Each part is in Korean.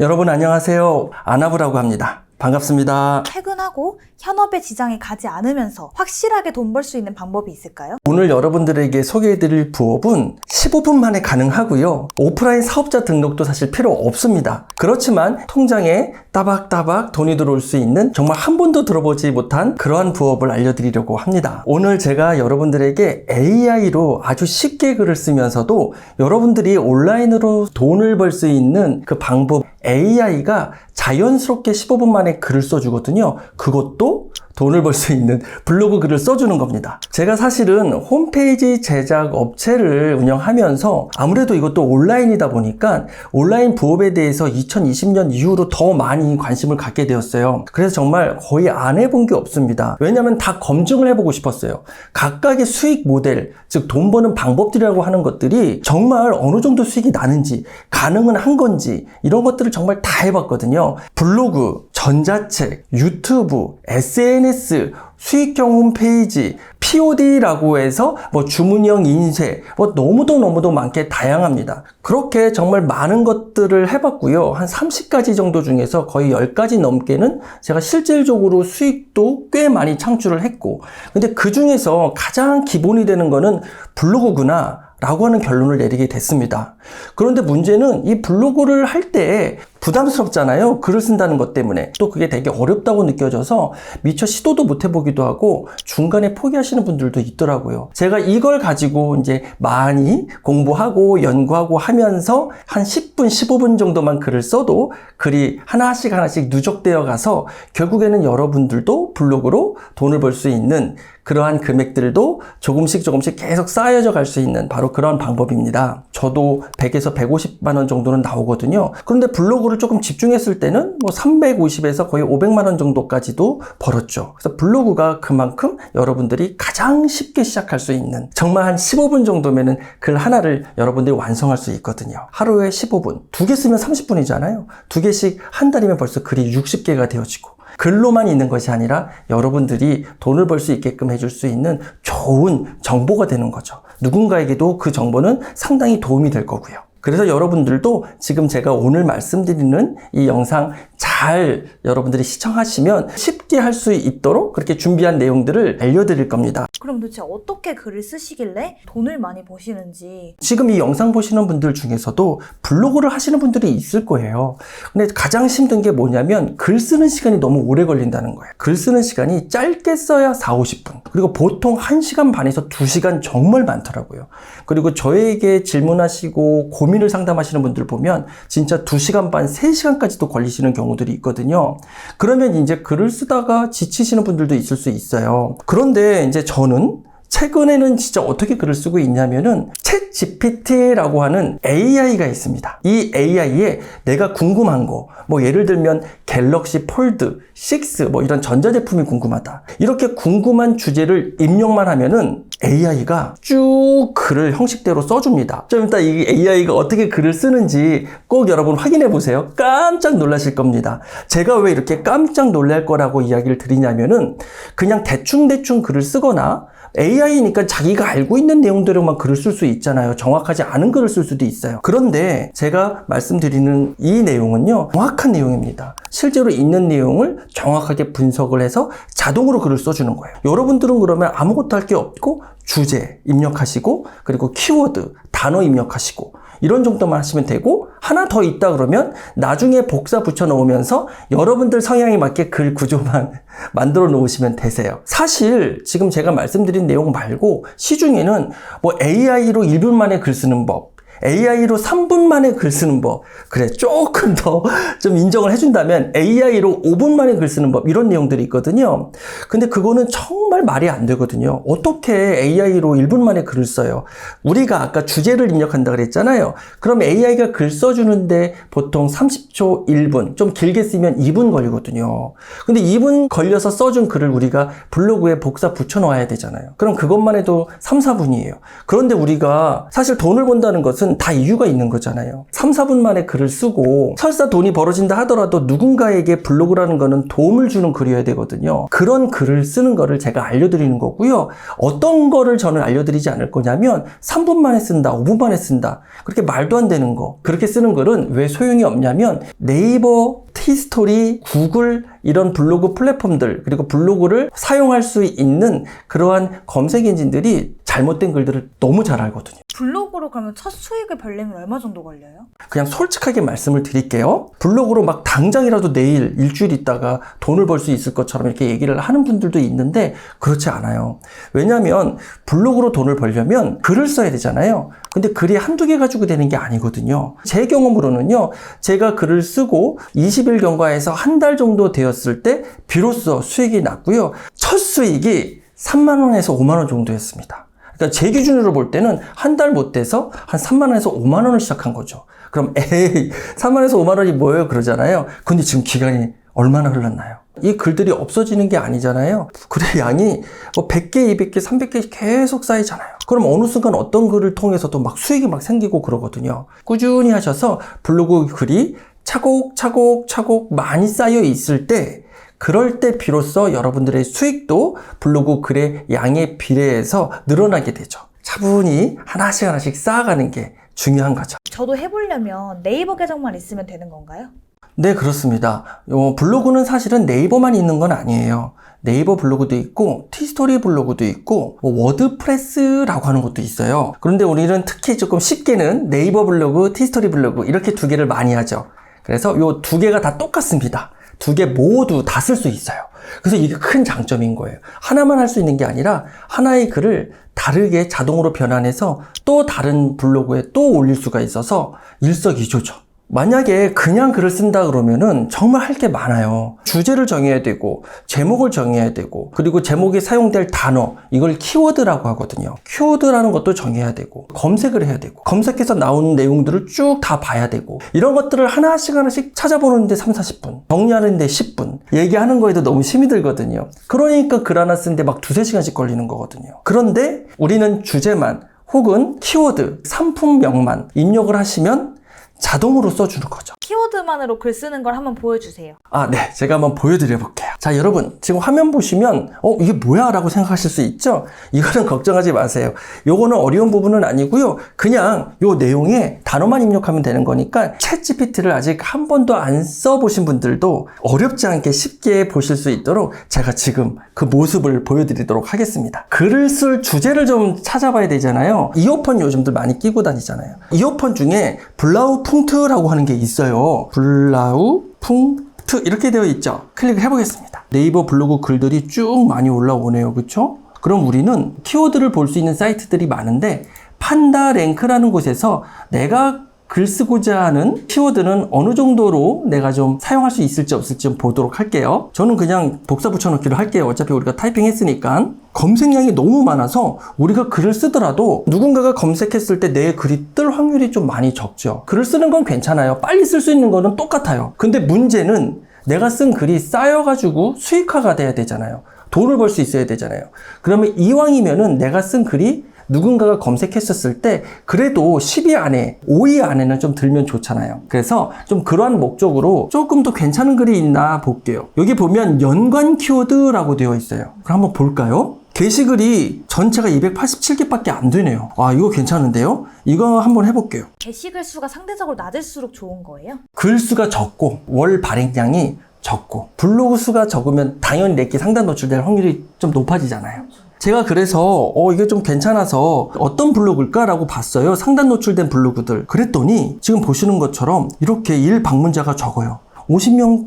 여러분 안녕하세요. 아나부라고 합니다. 반갑습니다. 퇴근하고 현업에 지장이 가지 않으면서 확실하게 돈 벌 수 있는 방법이 있을까요? 오늘 여러분들에게 소개해드릴 부업은 15분 만에 가능하고요. 오프라인 사업자 등록도 사실 필요 없습니다. 그렇지만 통장에 따박따박 돈이 들어올 수 있는 정말 한 번도 들어보지 못한 그러한 부업을 알려드리려고 합니다. 오늘 제가 여러분들에게 AI로 아주 쉽게 글을 쓰면서도 여러분들이 온라인으로 돈을 벌 수 있는 그 방법, AI가 자연스럽게 15분 만에 글을 써주거든요. 그것도 돈을 벌 수 있는 블로그 글을 써주는 겁니다. 제가 사실은 홈페이지 제작 업체를 운영하면서 아무래도 이것도 온라인이다 보니까 온라인 부업에 대해서 2020년 이후로 더 많이 관심을 갖게 되었어요. 그래서 정말 거의 안 해본 게 없습니다. 왜냐하면 다 검증을 해보고 싶었어요. 각각의 수익 모델, 즉 돈 버는 방법들이라고 하는 것들이 정말 어느 정도 수익이 나는지, 가능은 한 건지 이런 것들을 정말 다 해봤거든요. 블로그, 전자책, 유튜브, SNS, 수익형 홈페이지, POD라고 해서 주문형 인쇄, 너무도 많게 다양합니다. 그렇게 정말 많은 것들을 해봤고요. 한 30가지 정도 중에서 거의 10가지 넘게는 제가 실질적으로 수익도 꽤 많이 창출을 했고, 근데 그 중에서 가장 기본이 되는 거는 블로그구나 라고 하는 결론을 내리게 됐습니다. 그런데 문제는 이 블로그를 할 때 부담스럽잖아요. 글을 쓴다는 것 때문에. 또 그게 되게 어렵다고 느껴져서 미처 시도도 못 해보기도 하고 중간에 포기하시는 분들도 있더라고요. 제가 이걸 가지고 이제 많이 공부하고 연구하고 하면서 한 10분, 15분 정도만 글을 써도 글이 하나씩 누적되어 가서 결국에는 여러분들도 블로그로 돈을 벌 수 있는 그러한 금액들도 조금씩 계속 쌓여져 갈 수 있는 바로 그런 방법입니다. 저도 100에서 150만 원 정도는 나오거든요. 그런데 블로그를 조금 집중했을 때는 350에서 거의 500만 원 정도까지도 벌었죠. 그래서 블로그가 그만큼 여러분들이 가장 쉽게 시작할 수 있는, 정말 한 15분 정도면은 글 하나를 여러분들이 완성할 수 있거든요. 하루에 15분, 2개 쓰면 30분이잖아요. 2개씩 한 달이면 벌써 글이 60개가 되어지고, 글로만 있는 것이 아니라 여러분들이 돈을 벌 수 있게끔 해줄 수 있는 좋은 정보가 되는 거죠. 누군가에게도 그 정보는 상당히 도움이 될 거고요. 그래서 여러분들도 지금 제가 오늘 말씀드리는 이 영상 잘 여러분들이 시청하시면 쉽게 할 수 있도록 그렇게 준비한 내용들을 알려드릴 겁니다. 그럼 도대체 어떻게 글을 쓰시길래 돈을 많이 버시는지. 지금 이 영상 보시는 분들 중에서도 블로그를 하시는 분들이 있을 거예요. 근데 가장 힘든 게 뭐냐면 글 쓰는 시간이 너무 오래 걸린다는 거예요. 글 쓰는 시간이 짧게 써야 40-50분. 그리고 보통 1시간 반에서 2시간 정말 많더라고요. 그리고 저에게 질문하시고 고민을 상담하시는 분들 보면 진짜 2시간 반, 3시간까지도 걸리시는 경우들이 있거든요. 그러면 이제 글을 쓰다가 지치시는 분들도 있을 수 있어요. 그런데 이제 저는 최근에는 진짜 어떻게 글을 쓰고 있냐면은 챗 GPT라고 하는 AI가 있습니다. 이 AI에 내가 궁금한 거, 예를 들면 갤럭시 폴드 6 이런 전자제품이 궁금하다. 이렇게 궁금한 주제를 입력만 하면은 AI가 쭉 글을 형식대로 써줍니다. 좀 이따 이 AI가 어떻게 글을 쓰는지 꼭 여러분 확인해 보세요. 깜짝 놀라실 겁니다. 제가 왜 이렇게 깜짝 놀랄 거라고 이야기를 드리냐면은 그냥 대충 글을 쓰거나 AI니까 자기가 알고 있는 내용대로만 글을 쓸 수 있잖아요. 정확하지 않은 글을 쓸 수도 있어요. 그런데 제가 말씀드리는 이 내용은요, 정확한 내용입니다. 실제로 있는 내용을 정확하게 분석을 해서 자동으로 글을 써주는 거예요. 여러분들은 그러면 아무것도 할 게 없고 주제 입력하시고, 그리고 키워드, 단어 입력하시고, 이런 정도만 하시면 되고, 하나 더 있다 그러면 나중에 복사 붙여 놓으면서 여러분들 성향에 맞게 글 구조만 만들어 놓으시면 되세요. 사실 지금 제가 말씀드린 내용 말고 시중에는 AI로 1분 만에 글 쓰는 법, AI로 3분 만에 글 쓰는 법, 그래 조금 더 좀 인정을 해준다면 AI로 5분 만에 글 쓰는 법, 이런 내용들이 있거든요. 근데 그거는 정말 말이 안 되거든요. 어떻게 AI로 1분 만에 글을 써요? 우리가 아까 주제를 입력한다 그랬잖아요. 그럼 AI가 글 써주는데 보통 30초, 1분, 좀 길게 쓰면 2분 걸리거든요. 근데 2분 걸려서 써준 글을 우리가 블로그에 복사 붙여 놓아야 되잖아요. 그럼 그것만 해도 3-4분이에요. 그런데 우리가 사실 돈을 번다는 것은 거는 다 이유가 있는 거잖아요. 3, 4분 만에 글을 쓰고 설사 돈이 벌어진다 하더라도 누군가에게 블로그라는 거는 도움을 주는 글이어야 되거든요. 그런 글을 쓰는 거를 제가 알려드리는 거고요. 어떤 거를 저는 알려드리지 않을 거냐면 3분 만에 쓴다, 5분 만에 쓴다. 그렇게 말도 안 되는 거. 그렇게 쓰는 글은 왜 소용이 없냐면 네이버, 티스토리, 구글 이런 블로그 플랫폼들 그리고 블로그를 사용할 수 있는 그러한 검색 엔진들이 잘못된 글들을 너무 잘 알거든요. 블로그로 그러면 첫 수익을 벌려면 얼마 정도 걸려요? 그냥 솔직하게 말씀을 드릴게요. 블로그로 막 당장이라도 내일 일주일 있다가 돈을 벌 수 있을 것처럼 이렇게 얘기를 하는 분들도 있는데 그렇지 않아요. 왜냐하면 블로그로 돈을 벌려면 글을 써야 되잖아요. 근데 글이 한두 개 가지고 되는 게 아니거든요. 제 경험으로는요. 제가 글을 쓰고 20일 경과해서 한 달 정도 되었을 때 비로소 수익이 났고요. 첫 수익이 3만 원에서 5만 원 정도였습니다. 그러니까 제 기준으로 볼 때는 한 달 못 돼서 한 3만 원에서 5만 원을 시작한 거죠. 그럼 에이 3만 원에서 5만 원이 뭐예요? 그러잖아요. 근데 지금 기간이 얼마나 흘렀나요? 이 글들이 없어지는 게 아니잖아요. 글의 양이 뭐 100개, 200개, 300개 계속 쌓이잖아요. 그럼 어느 순간 어떤 글을 통해서도 막 수익이 막 생기고 그러거든요. 꾸준히 하셔서 블로그 글이 차곡차곡 많이 쌓여 있을 때 그럴 때 비로소 여러분들의 수익도 블로그 글의 양에 비례해서 늘어나게 되죠. 차분히 하나씩 쌓아가는 게 중요한 거죠. 저도 해보려면 네이버 계정만 있으면 되는 건가요? 네, 그렇습니다. 블로그는 사실은 네이버만 있는 건 아니에요. 네이버 블로그도 있고 티스토리 블로그도 있고 워드프레스라고 하는 것도 있어요. 그런데 우리는 특히 조금 쉽게는 네이버 블로그, 티스토리 블로그 이렇게 두 개를 많이 하죠. 그래서 요 두 개가 다 똑같습니다. 두 개 모두 다 쓸 수 있어요. 그래서 이게 큰 장점인 거예요. 하나만 할 수 있는 게 아니라 하나의 글을 다르게 자동으로 변환해서 또 다른 블로그에 또 올릴 수가 있어서 일석이조죠. 만약에 그냥 글을 쓴다 그러면은 정말 할 게 많아요. 주제를 정해야 되고 제목을 정해야 되고 그리고 제목에 사용될 단어 이걸 키워드라고 하거든요. 키워드라는 것도 정해야 되고 검색을 해야 되고 검색해서 나오는 내용들을 쭉 다 봐야 되고 이런 것들을 하나씩 찾아보는데 3, 40분 정리하는데 10분 얘기하는 거에도 너무 힘이 들거든요. 그러니까 글 하나 쓰는데 막 2, 3시간씩 걸리는 거거든요. 그런데 우리는 주제만 혹은 키워드, 상품명만 입력을 하시면 자동으로 써주는 거죠. 키워드만으로 글 쓰는 걸 한번 보여주세요. 네. 제가 한번 보여드려 볼게요. 자, 여러분. 지금 화면 보시면, 이게 뭐야? 라고 생각하실 수 있죠? 이거는 걱정하지 마세요. 요거는 어려운 부분은 아니고요. 그냥 요 내용에 단어만 입력하면 되는 거니까 챗GPT를 아직 한 번도 안 써보신 분들도 어렵지 않게 쉽게 보실 수 있도록 제가 지금 그 모습을 보여드리도록 하겠습니다. 글을 쓸 주제를 좀 찾아봐야 되잖아요. 이어폰 요즘들 많이 끼고 다니잖아요. 이어폰 중에 블라우풍트라고 하는 게 있어요. 블라우풍트 이렇게 되어 있죠. 클릭을 해보겠습니다. 네이버 블로그 글들이 쭉 많이 올라오네요. 그쵸? 그럼 우리는 키워드를 볼 수 있는 사이트들이 많은데 판다랭크라는 곳에서 내가 글 쓰고자 하는 키워드는 어느 정도로 내가 좀 사용할 수 있을지 없을지 좀 보도록 할게요. 저는 그냥 복사 붙여넣기로 할게요. 어차피 우리가 타이핑 했으니까. 검색량이 너무 많아서 우리가 글을 쓰더라도 누군가가 검색했을 때 내 글이 뜰 확률이 좀 많이 적죠. 글을 쓰는 건 괜찮아요. 빨리 쓸 수 있는 거는 똑같아요. 근데 문제는 내가 쓴 글이 쌓여가지고 수익화가 돼야 되잖아요. 돈을 벌 수 있어야 되잖아요. 그러면 이왕이면은 내가 쓴 글이 누군가가 검색했었을 때 그래도 10위 안에 5위 안에는 좀 들면 좋잖아요. 그래서 좀 그러한 목적으로 조금 더 괜찮은 글이 있나 볼게요. 여기 보면 연관 키워드라고 되어 있어요. 그럼 한번 볼까요? 게시글이 전체가 287개밖에 안 되네요. 이거 괜찮은데요? 이거 한번 해볼게요. 게시글 수가 상대적으로 낮을수록 좋은 거예요? 글 수가 적고 월 발행량이 적고 블로그 수가 적으면 당연히 내게 상단 노출될 확률이 좀 높아지잖아요. 제가 그래서 이게 좀 괜찮아서 어떤 블로그일까라고 봤어요. 상단 노출된 블로그들. 그랬더니 지금 보시는 것처럼 이렇게 일 방문자가 적어요.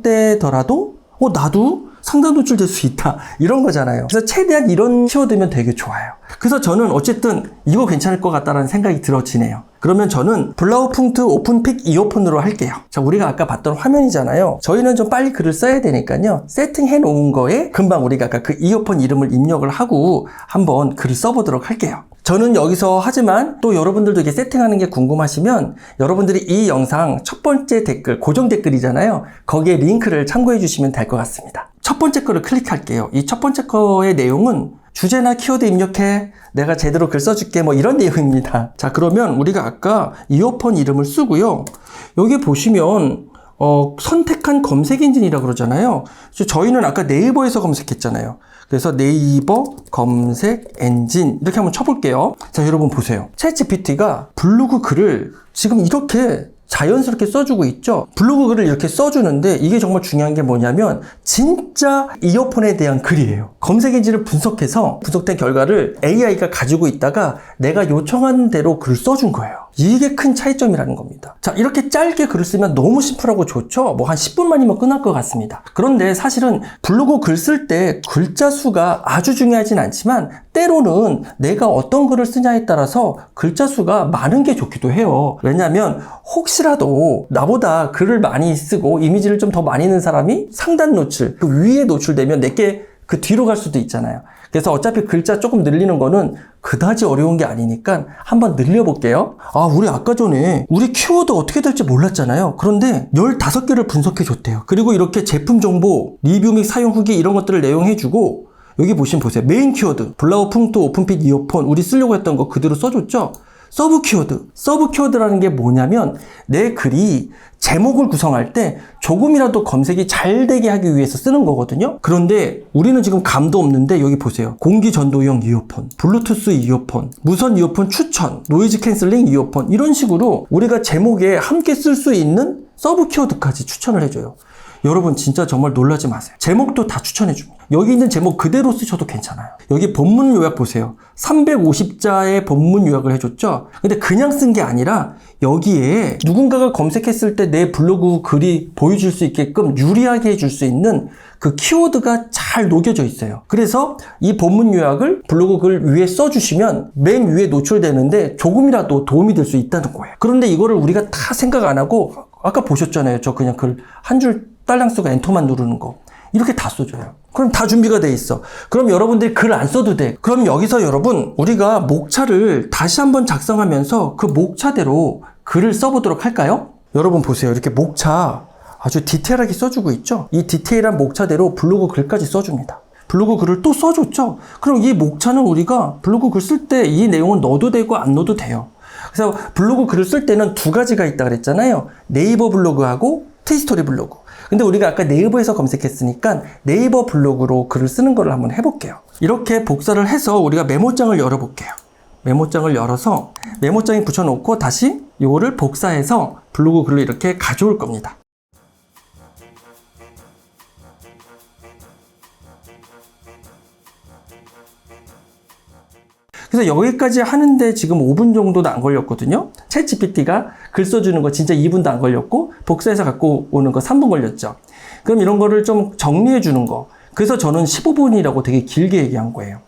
50명대더라도 나도 상단 노출될 수 있다. 이런 거잖아요. 그래서 최대한 이런 키워드면 되게 좋아요. 그래서 저는 어쨌든 이거 괜찮을 것 같다는 생각이 들어지네요. 그러면 저는 블라우풍트 오픈픽 이어폰으로 할게요. 자, 우리가 아까 봤던 화면이잖아요. 저희는 좀 빨리 글을 써야 되니까요. 세팅해 놓은 거에 금방 우리가 아까 그 이어폰 이름을 입력을 하고 한번 글을 써보도록 할게요. 저는 여기서 하지만 또 여러분들도 이게 세팅하는 게 궁금하시면 여러분들이 이 영상 첫 번째 댓글, 고정 댓글이잖아요. 거기에 링크를 참고해 주시면 될 것 같습니다. 첫 번째 거를 클릭할게요. 이 첫 번째 거의 내용은 주제나 키워드 입력해. 내가 제대로 글 써줄게. 뭐 이런 내용입니다. 자, 그러면 우리가 아까 이어폰 이름을 쓰고요. 여기 보시면 선택한 검색 엔진이라고 그러잖아요. 저희는 아까 네이버에서 검색했잖아요. 그래서 네이버 검색 엔진 이렇게 한번 쳐볼게요. 자, 여러분 보세요. 챗GPT가 블로그 글을 지금 이렇게 자연스럽게 써주고 있죠. 블로그 글을 이렇게 써주는데 이게 정말 중요한 게 뭐냐면 진짜 이어폰에 대한 글이에요. 검색 엔진을 분석해서 분석된 결과를 AI가 가지고 있다가 내가 요청한 대로 글을 써준 거예요. 이게 큰 차이점이라는 겁니다. 자, 이렇게 짧게 글을 쓰면 너무 심플하고 좋죠? 뭐 한 10분만이면 끝날 것 같습니다. 그런데 사실은 블로그 글 쓸 때 글자 수가 아주 중요하진 않지만 때로는 내가 어떤 글을 쓰냐에 따라서 글자 수가 많은 게 좋기도 해요. 왜냐하면 혹시라도 나보다 글을 많이 쓰고 이미지를 좀 더 많이 넣은 사람이 상단 노출, 그 위에 노출되면 내게 그 뒤로 갈 수도 있잖아요. 그래서 어차피 글자 조금 늘리는 거는 그다지 어려운 게 아니니까 한번 늘려볼게요. 아, 우리 아까 전에 우리 키워드 어떻게 될지 몰랐잖아요. 그런데 15개를 분석해 줬대요. 그리고 이렇게 제품 정보, 리뷰 및 사용 후기 이런 것들을 내용해주고 여기 보시면 보세요. 메인 키워드, 블라우 풍토 오픈핏 이어폰 우리 쓰려고 했던 거 그대로 써줬죠? 서브 키워드. 서브 키워드라는 게 뭐냐면 내 글이 제목을 구성할 때 조금이라도 검색이 잘 되게 하기 위해서 쓰는 거거든요. 그런데 우리는 지금 감도 없는데 여기 보세요. 공기 전도용 이어폰, 블루투스 이어폰, 무선 이어폰 추천, 노이즈 캔슬링 이어폰 이런 식으로 우리가 제목에 함께 쓸 수 있는 서브 키워드까지 추천을 해줘요. 여러분 진짜 정말 놀라지 마세요. 제목도 다 추천해줍니다. 여기 있는 제목 그대로 쓰셔도 괜찮아요. 여기 본문 요약 보세요. 350자의 본문 요약을 해줬죠. 근데 그냥 쓴 게 아니라 여기에 누군가가 검색했을 때 내 블로그 글이 보여줄 수 있게끔 유리하게 해줄 수 있는 그 키워드가 잘 녹여져 있어요. 그래서 이 본문 요약을 블로그 글 위에 써주시면 맨 위에 노출되는데 조금이라도 도움이 될 수 있다는 거예요. 그런데 이거를 우리가 다 생각 안 하고 아까 보셨잖아요. 저 그냥 글 한 줄 딸랑 쓰고 엔터만 누르는 거. 이렇게 다 써줘요. 그럼 다 준비가 돼 있어. 그럼 여러분들이 글 안 써도 돼. 그럼 여기서 여러분 우리가 목차를 다시 한번 작성하면서 그 목차대로 글을 써보도록 할까요? 여러분 보세요. 이렇게 목차 아주 디테일하게 써주고 있죠? 이 디테일한 목차대로 블로그 글까지 써줍니다. 블로그 글을 또 써줬죠? 그럼 이 목차는 우리가 블로그 글 쓸 때 이 내용은 넣어도 되고 안 넣어도 돼요. 그래서 블로그 글을 쓸 때는 두 가지가 있다 그랬잖아요. 네이버 블로그하고 티스토리 블로그. 근데 우리가 아까 네이버에서 검색했으니까 네이버 블로그로 글을 쓰는 걸 한번 해볼게요. 이렇게 복사를 해서 우리가 메모장을 열어볼게요. 메모장을 열어서 메모장에 붙여놓고 다시 이거를 복사해서 블로그 글로 이렇게 가져올 겁니다. 그래서 여기까지 하는데 지금 5분 정도도 안 걸렸거든요. 챗GPT가 글 써주는 거 진짜 2분도 안 걸렸고 복사해서 갖고 오는 거 3분 걸렸죠. 그럼 이런 거를 좀 정리해 주는 거. 그래서 저는 15분이라고 되게 길게 얘기한 거예요.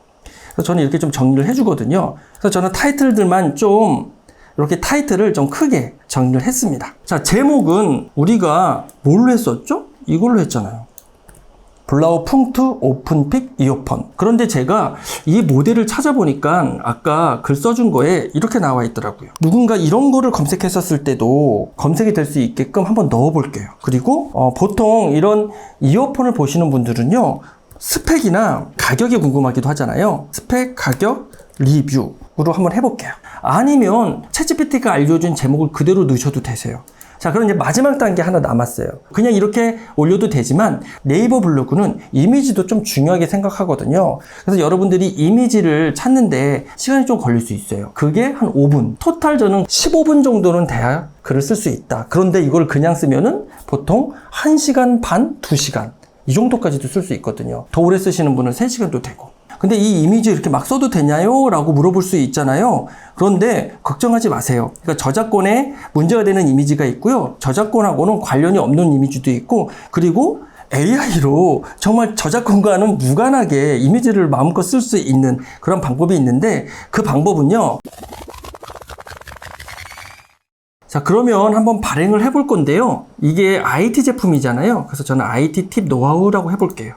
그래서 저는 이렇게 좀 정리를 해주거든요. 그래서 저는 타이틀들만 좀 이렇게 타이틀을 좀 크게 정리를 했습니다. 자, 제목은 우리가 뭘로 했었죠? 이걸로 했잖아요. 블라우 풍투 오픈픽 이어폰. 그런데 제가 이 모델을 찾아보니까 아까 글 써준 거에 이렇게 나와 있더라고요. 누군가 이런 거를 검색했었을 때도 검색이 될 수 있게끔 한번 넣어볼게요. 그리고 보통 이런 이어폰을 보시는 분들은요, 스펙이나 가격이 궁금하기도 하잖아요. 스펙, 가격, 리뷰로 한번 해볼게요. 아니면 챗GPT가 알려준 제목을 그대로 넣으셔도 되세요. 자, 그럼 이제 마지막 단계 하나 남았어요. 그냥 이렇게 올려도 되지만 네이버 블로그는 이미지도 좀 중요하게 생각하거든요. 그래서 여러분들이 이미지를 찾는데 시간이 좀 걸릴 수 있어요. 그게 한 5분. 토탈 저는 15분 정도는 돼야 글을 쓸 수 있다. 그런데 이걸 그냥 쓰면은 보통 1시간 반, 2시간. 이 정도까지도 쓸 수 있거든요. 더 오래 쓰시는 분은 3시간도 되고. 근데 이 이미지 이렇게 막 써도 되냐요? 라고 물어볼 수 있잖아요. 그런데 걱정하지 마세요. 그러니까 저작권에 문제가 되는 이미지가 있고요. 저작권하고는 관련이 없는 이미지도 있고, 그리고 AI로 정말 저작권과는 무관하게 이미지를 마음껏 쓸 수 있는 그런 방법이 있는데 그 방법은요. 자, 그러면 한번 발행을 해볼 건데요. 이게 IT 제품이잖아요. 그래서 저는 IT 팁 노하우라고 해볼게요.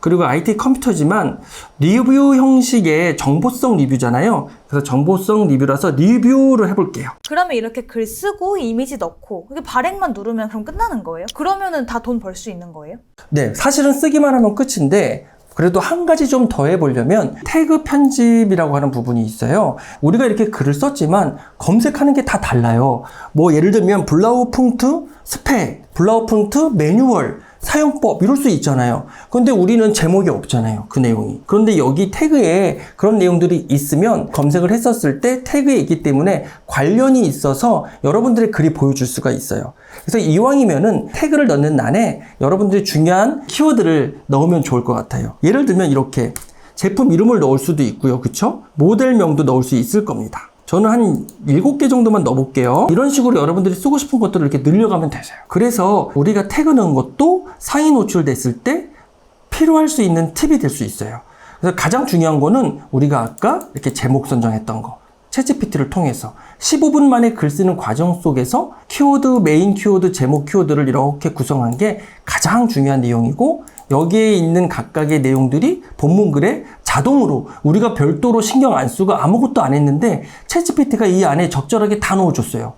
그리고 IT 컴퓨터지만 리뷰 형식의 정보성 리뷰잖아요. 그래서 정보성 리뷰라서 리뷰를 해볼게요. 그러면 이렇게 글 쓰고 이미지 넣고 이게 발행만 누르면 그럼 끝나는 거예요? 그러면은 다 돈 벌 수 있는 거예요? 네, 사실은 쓰기만 하면 끝인데 그래도 한 가지 좀 더 해보려면 태그 편집이라고 하는 부분이 있어요. 우리가 이렇게 글을 썼지만 검색하는 게 다 달라요. 뭐 예를 들면 블라우풍트 스펙, 블라우풍트 매뉴얼, 사용법 이럴 수 있잖아요. 그런데 우리는 제목이 없잖아요. 그 내용이. 그런데 여기 태그에 그런 내용들이 있으면 검색을 했었을 때 태그에 있기 때문에 관련이 있어서 여러분들의 글이 보여줄 수가 있어요. 그래서 이왕이면은 태그를 넣는 난에 여러분들이 중요한 키워드를 넣으면 좋을 것 같아요. 예를 들면 이렇게 제품 이름을 넣을 수도 있고요. 그쵸? 모델명도 넣을 수 있을 겁니다. 저는 한 7개 정도만 넣어볼게요. 이런 식으로 여러분들이 쓰고 싶은 것들을 이렇게 늘려가면 되세요. 그래서 우리가 태그 넣은 것도 상위 노출됐을 때 필요할 수 있는 팁이 될 수 있어요. 그래서 가장 중요한 거는 우리가 아까 이렇게 제목 선정했던 거. 챗GPT를 통해서 15분 만에 글 쓰는 과정 속에서 키워드, 메인 키워드, 제목 키워드를 이렇게 구성한 게 가장 중요한 내용이고 여기에 있는 각각의 내용들이 본문 글에 자동으로 우리가 별도로 신경 안 쓰고 아무것도 안 했는데 챗GPT가 이 안에 적절하게 다 넣어줬어요.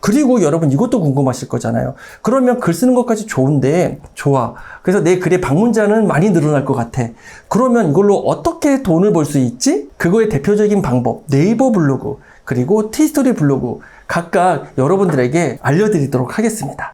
그리고 여러분 이것도 궁금하실 거잖아요. 그러면 글 쓰는 것까지 좋은데 좋아. 그래서 내 글의 방문자는 많이 늘어날 것 같아. 그러면 이걸로 어떻게 돈을 벌 수 있지? 그거의 대표적인 방법 네이버 블로그 그리고 티스토리 블로그 각각 여러분들에게 알려드리도록 하겠습니다.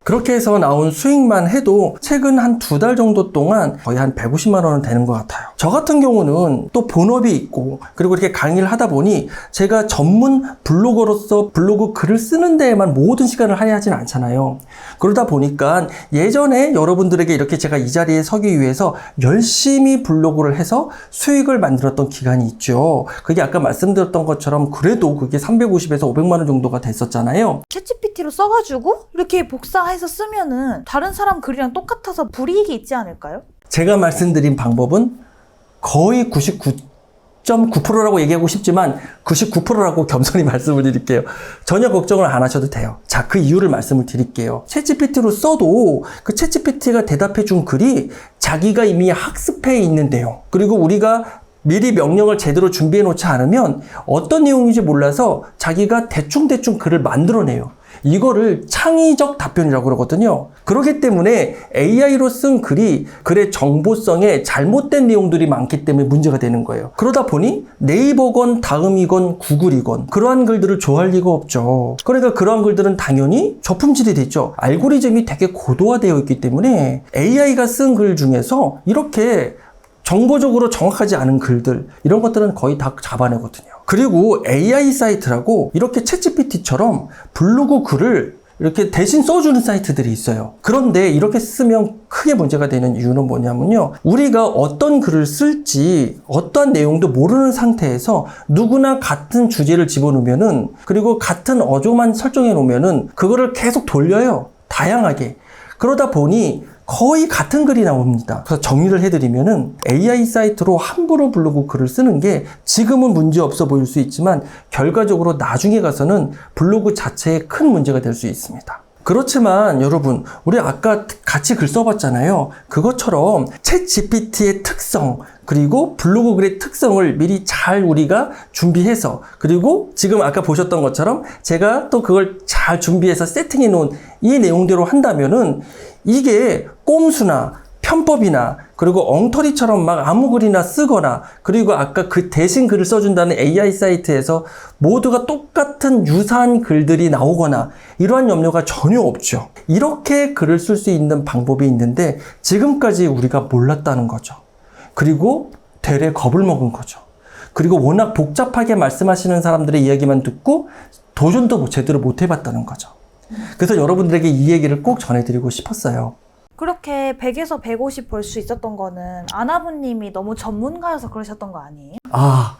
그렇게 해서 나온 수익만 해도 최근 한 2달 정도 동안 거의 한 150만 원은 되는 것 같아요. 저 같은 경우는 또 본업이 있고 그리고 이렇게 강의를 하다 보니 제가 전문 블로거로서 블로그 글을 쓰는 데에만 모든 시간을 할애하진 않잖아요. 그러다 보니까 예전에 여러분들에게 이렇게 제가 이 자리에 서기 위해서 열심히 블로그를 해서 수익을 만들었던 기간이 있죠. 그게 아까 말씀드렸던 것처럼 그래도 그게 350에서 500만 원 정도가 됐었잖아요. 챗GPT로 써가지고 이렇게 복사해서 쓰면은 다른 사람 글이랑 똑같아서 불이익이 있지 않을까요? 제가 말씀드린 방법은 거의 99.9%라고 얘기하고 싶지만 99%라고 겸손히 말씀을 드릴게요. 전혀 걱정을 안 하셔도 돼요. 자, 그 이유를 말씀을 드릴게요. 챗GPT로 써도 그 챗GPT가 대답해 준 글이 자기가 이미 학습해 있는 내용 그리고 우리가 미리 명령을 제대로 준비해 놓지 않으면 어떤 내용인지 몰라서 자기가 대충대충 글을 만들어내요. 이거를 창의적 답변이라고 그러거든요. 그렇기 때문에 AI로 쓴 글이 글의 정보성에 잘못된 내용들이 많기 때문에 문제가 되는 거예요. 그러다 보니 네이버건 다음이건 구글이건 그러한 글들을 좋아할 리가 없죠. 그러니까 그러한 글들은 당연히 저품질이 되죠. 알고리즘이 되게 고도화되어 있기 때문에 AI가 쓴 글 중에서 이렇게 정보적으로 정확하지 않은 글들 이런 것들은 거의 다 잡아내거든요. 그리고 AI 사이트라고 이렇게 챗GPT처럼 블로그 글을 이렇게 대신 써주는 사이트들이 있어요. 그런데 이렇게 쓰면 크게 문제가 되는 이유는 뭐냐면요. 우리가 어떤 글을 쓸지 어떠한 내용도 모르는 상태에서 누구나 같은 주제를 집어넣으면은 그리고 같은 어조만 설정해 놓으면은 그거를 계속 돌려요. 다양하게. 그러다 보니 거의 같은 글이 나옵니다. 그래서 정리를 해드리면은 AI 사이트로 함부로 블로그 글을 쓰는 게 지금은 문제 없어 보일 수 있지만 결과적으로 나중에 가서는 블로그 자체에 큰 문제가 될 수 있습니다. 그렇지만 여러분 우리 아까 같이 글 써봤잖아요. 그것처럼 챗GPT의 특성 그리고 블로그 글의 특성을 미리 잘 우리가 준비해서 그리고 지금 아까 보셨던 것처럼 제가 또 그걸 잘 준비해서 세팅해 놓은 이 내용대로 한다면은 이게 꼼수나 편법이나 그리고 엉터리처럼 막 아무 글이나 쓰거나 그리고 아까 그 대신 글을 써준다는 AI 사이트에서 모두가 똑같은 유사한 글들이 나오거나 이러한 염려가 전혀 없죠. 이렇게 글을 쓸 수 있는 방법이 있는데 지금까지 우리가 몰랐다는 거죠. 그리고 되레 겁을 먹은 거죠. 그리고 워낙 복잡하게 말씀하시는 사람들의 이야기만 듣고 도전도 제대로 못 해봤다는 거죠. 그래서 여러분들에게 이 얘기를 꼭 전해드리고 싶었어요. 그렇게 100에서 150 벌 수 있었던 거는 아나부님이 너무 전문가여서 그러셨던 거 아니에요? 아,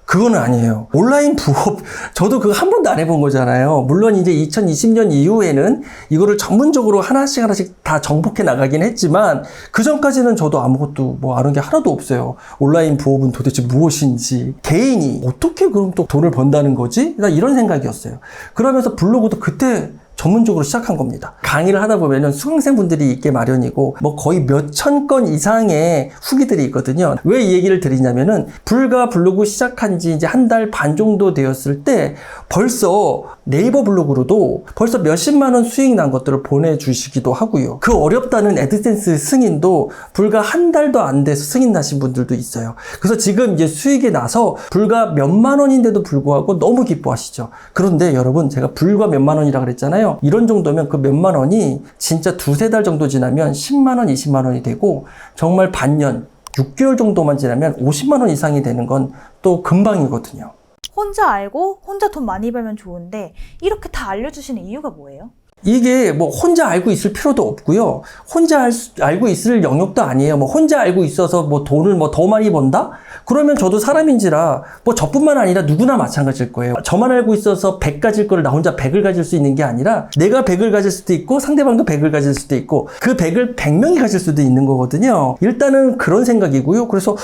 그거는 아니에요. 온라인 부업, 저도 그거 한 번도 안 해본 거잖아요. 물론 이제 2020년 이후에는 이거를 전문적으로 하나씩 다 정복해 나가긴 했지만 그 전까지는 저도 아무것도 뭐 아는 게 하나도 없어요. 온라인 부업은 도대체 무엇인지, 개인이 어떻게 그럼 또 돈을 번다는 거지? 나 이런 생각이었어요. 그러면서 블로그도 그때 전문적으로 시작한 겁니다. 강의를 하다 보면은 수강생분들이 있게 마련이고 뭐 거의 몇천 건 이상의 후기들이 있거든요. 왜 이 얘기를 드리냐면은 불과 블로그 시작한 지 이제 한 달 반 정도 되었을 때 벌써 네이버 블로그로도 벌써 몇십만 원 수익 난 것들을 보내주시기도 하고요. 그 어렵다는 애드센스 승인도 불과 한 달도 안 돼서 승인 나신 분들도 있어요. 그래서 지금 이제 수익이 나서 불과 몇만 원인데도 불구하고 너무 기뻐하시죠. 그런데 여러분, 제가 불과 몇만 원이라 그랬잖아요. 이런 정도면 그 몇만 원이 진짜 두세 달 정도 지나면 10만 원, 20만 원이 되고 정말 반년, 6개월 정도만 지나면 50만 원 이상이 되는 건 또 금방이거든요. 혼자 알고 혼자 돈 많이 벌면 좋은데 이렇게 다 알려주시는 이유가 뭐예요? 이게 뭐 혼자 알고 있을 필요도 없고요. 혼자 알고 있을 영역도 아니에요. 뭐 혼자 알고 있어서 뭐 돈을 뭐 더 많이 번다? 그러면 저도 사람인지라 뭐 저뿐만 아니라 누구나 마찬가지일 거예요. 저만 알고 있어서 100 가질 거를 나 혼자 100을 가질 수 있는 게 아니라 내가 100을 가질 수도 있고 상대방도 100을 가질 수도 있고 그 100을 100명이 가질 수도 있는 거거든요. 일단은 그런 생각이고요. 그래서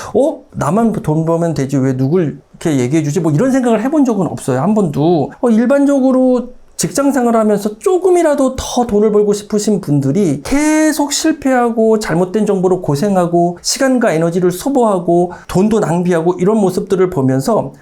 나만 돈 벌면 되지 왜 누굴 이렇게 얘기해 주지? 뭐 이런 생각을 해본 적은 없어요. 한 번도. 일반적으로 직장 생활을 하면서 조금이라도 더 돈을 벌고 싶으신 분들이 계속 실패하고 잘못된 정보로 고생하고 시간과 에너지를 소모하고 돈도 낭비하고 이런 모습들을 보면서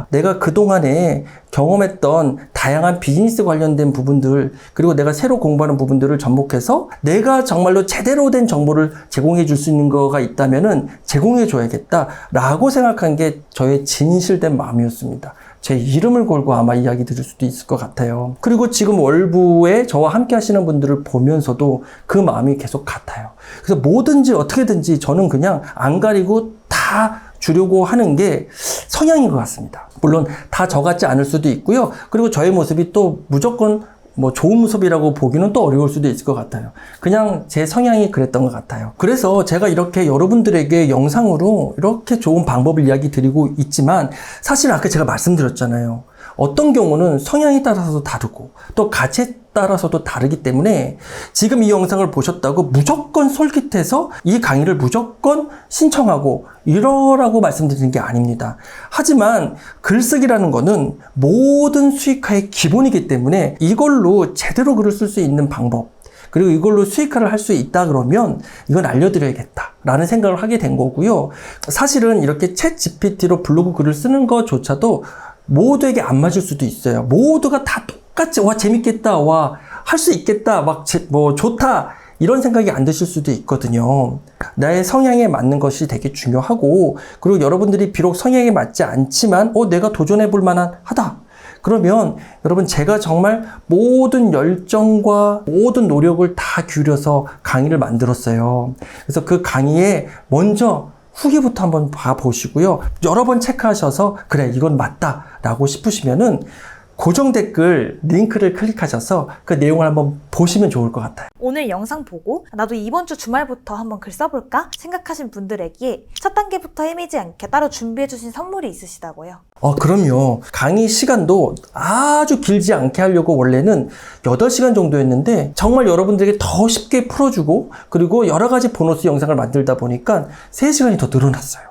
내가 그동안에 경험했던 다양한 비즈니스 관련된 부분들 그리고 내가 새로 공부하는 부분들을 접목해서 내가 정말로 제대로 된 정보를 제공해 줄 수 있는 거가 있다면은 제공해 줘야겠다라고 생각한 게 저의 진실된 마음이었습니다. 제 이름을 걸고 아마 이야기 드릴 수도 있을 것 같아요. 그리고 지금 월부에 저와 함께 하시는 분들을 보면서도 그 마음이 계속 같아요. 그래서 뭐든지 어떻게든지 저는 그냥 안 가리고 다 주려고 하는 게 성향인 것 같습니다. 물론 다 저 같지 않을 수도 있고요. 그리고 저의 모습이 또 무조건 뭐 좋은 모습이라고 보기는 또 어려울 수도 있을 것 같아요. 그냥 제 성향이 그랬던 것 같아요. 그래서 제가 이렇게 여러분들에게 영상으로 이렇게 좋은 방법을 이야기 드리고 있지만 사실 아까 제가 말씀드렸잖아요. 어떤 경우는 성향에 따라서도 다르고 또 가치에 따라서도 다르기 때문에 지금 이 영상을 보셨다고 무조건 솔깃해서 이 강의를 무조건 신청하고 이러라고 말씀드리는 게 아닙니다. 하지만 글쓰기라는 거는 모든 수익화의 기본이기 때문에 이걸로 제대로 글을 쓸 수 있는 방법 그리고 이걸로 수익화를 할 수 있다 그러면 이건 알려드려야겠다라는 생각을 하게 된 거고요. 사실은 이렇게 챗 GPT로 블로그 글을 쓰는 것조차도 모두에게 안 맞을 수도 있어요. 모두가 다 똑같이 재밌겠다, 할 수 있겠다, 좋다 이런 생각이 안 드실 수도 있거든요. 나의 성향에 맞는 것이 되게 중요하고 그리고 여러분들이 비록 성향에 맞지 않지만 내가 도전해 볼 만한 하다. 그러면 여러분 제가 정말 모든 열정과 모든 노력을 다 기울여서 강의를 만들었어요. 그래서 그 강의에 먼저 후기부터 한번 봐보시고요. 여러 번 체크하셔서 그래 이건 맞다 라고 싶으시면은 고정 댓글 링크를 클릭하셔서 그 내용을 한번 보시면 좋을 것 같아요. 오늘 영상 보고 나도 이번 주 주말부터 한번 글 써볼까 생각하신 분들에게 첫 단계부터 헤매지 않게 따로 준비해주신 선물이 있으시다고요? 그럼요. 강의 시간도 아주 길지 않게 하려고 원래는 8시간 정도였는데 정말 여러분들에게 더 쉽게 풀어주고 그리고 여러 가지 보너스 영상을 만들다 보니까 3시간이 더 늘어났어요.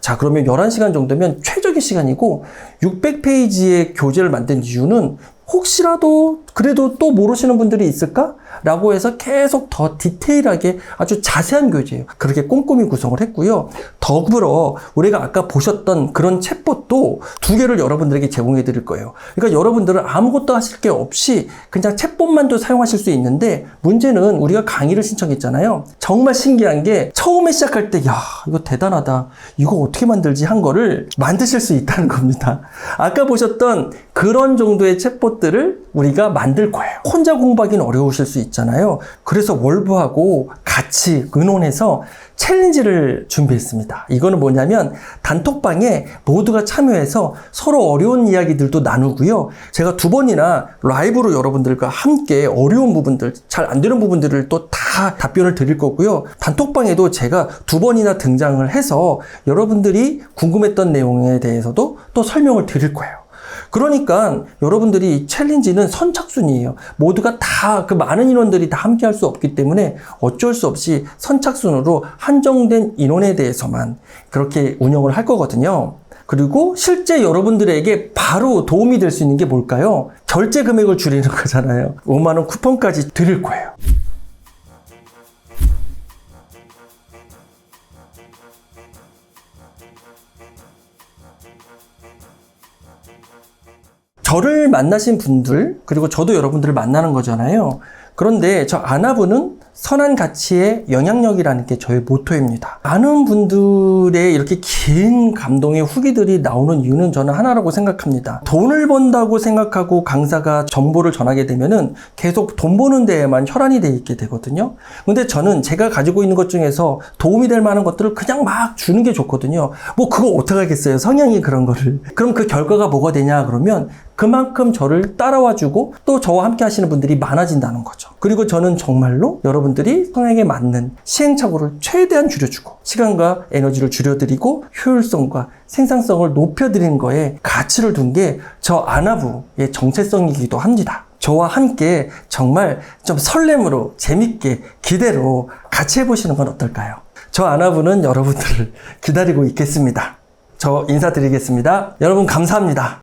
자, 그러면 11시간 정도면 최적의 시간이고 600페이지의 교재를 만든 이유는 혹시라도 그래도 또 모르시는 분들이 있을까? 라고 해서 계속 더 디테일하게 아주 자세한 교재예요. 그렇게 꼼꼼히 구성을 했고요. 더불어 우리가 아까 보셨던 그런 챗봇도 2개를 여러분들에게 제공해 드릴 거예요. 그러니까 여러분들은 아무것도 하실 게 없이 그냥 챗봇만도 사용하실 수 있는데 문제는 우리가 강의를 신청했잖아요. 정말 신기한 게 처음에 시작할 때 이거 대단하다. 이거 어떻게 만들지 한 거를 만드실 수 있다는 겁니다. 아까 보셨던 그런 정도의 챗봇들을 우리가 만들 거예요. 혼자 공부하기는 어려우실 수 있잖아요. 그래서 월부하고 같이 의논해서 챌린지를 준비했습니다. 이거는 뭐냐면 단톡방에 모두가 참여해서 서로 어려운 이야기들도 나누고요. 제가 2번이나 라이브로 여러분들과 함께 어려운 부분들, 잘 안 되는 부분들을 또 다 답변을 드릴 거고요. 단톡방에도 제가 2번이나 등장을 해서 여러분들이 궁금했던 내용에 대해서도 또 설명을 드릴 거예요. 그러니까 여러분들이 이 챌린지는 선착순이에요. 모두가 다 그 많은 인원들이 다 함께 할 수 없기 때문에 어쩔 수 없이 선착순으로 한정된 인원에 대해서만 그렇게 운영을 할 거거든요. 그리고 실제 여러분들에게 바로 도움이 될 수 있는 게 뭘까요? 결제 금액을 줄이는 거잖아요. 5만 원 쿠폰까지 드릴 거예요. 저를 만나신 분들, 그리고 저도 여러분들을 만나는 거잖아요. 그런데 저 아나부는 선한 가치의 영향력이라는 게 저의 모토입니다. 많은 분들의 이렇게 긴 감동의 후기들이 나오는 이유는 저는 하나라고 생각합니다. 돈을 번다고 생각하고 강사가 정보를 전하게 되면은 계속 돈 버는 데에만 혈안이 돼 있게 되거든요. 근데 저는 제가 가지고 있는 것 중에서 도움이 될 만한 것들을 그냥 막 주는 게 좋거든요. 뭐 그거 어떡하겠어요. 성향이 그런 거를. 그럼 그 결과가 뭐가 되냐 그러면 그만큼 저를 따라와 주고 또 저와 함께 하시는 분들이 많아진다는 거죠. 그리고 저는 정말로 여러분들이 성향에 맞는 시행착오를 최대한 줄여주고 시간과 에너지를 줄여드리고 효율성과 생산성을 높여드리는 거에 가치를 둔 게 저 아나부의 정체성이기도 합니다. 저와 함께 정말 좀 설렘으로 재밌게 기대로 같이 해보시는 건 어떨까요? 저 아나부는 여러분들을 기다리고 있겠습니다. 저 인사드리겠습니다. 여러분 감사합니다.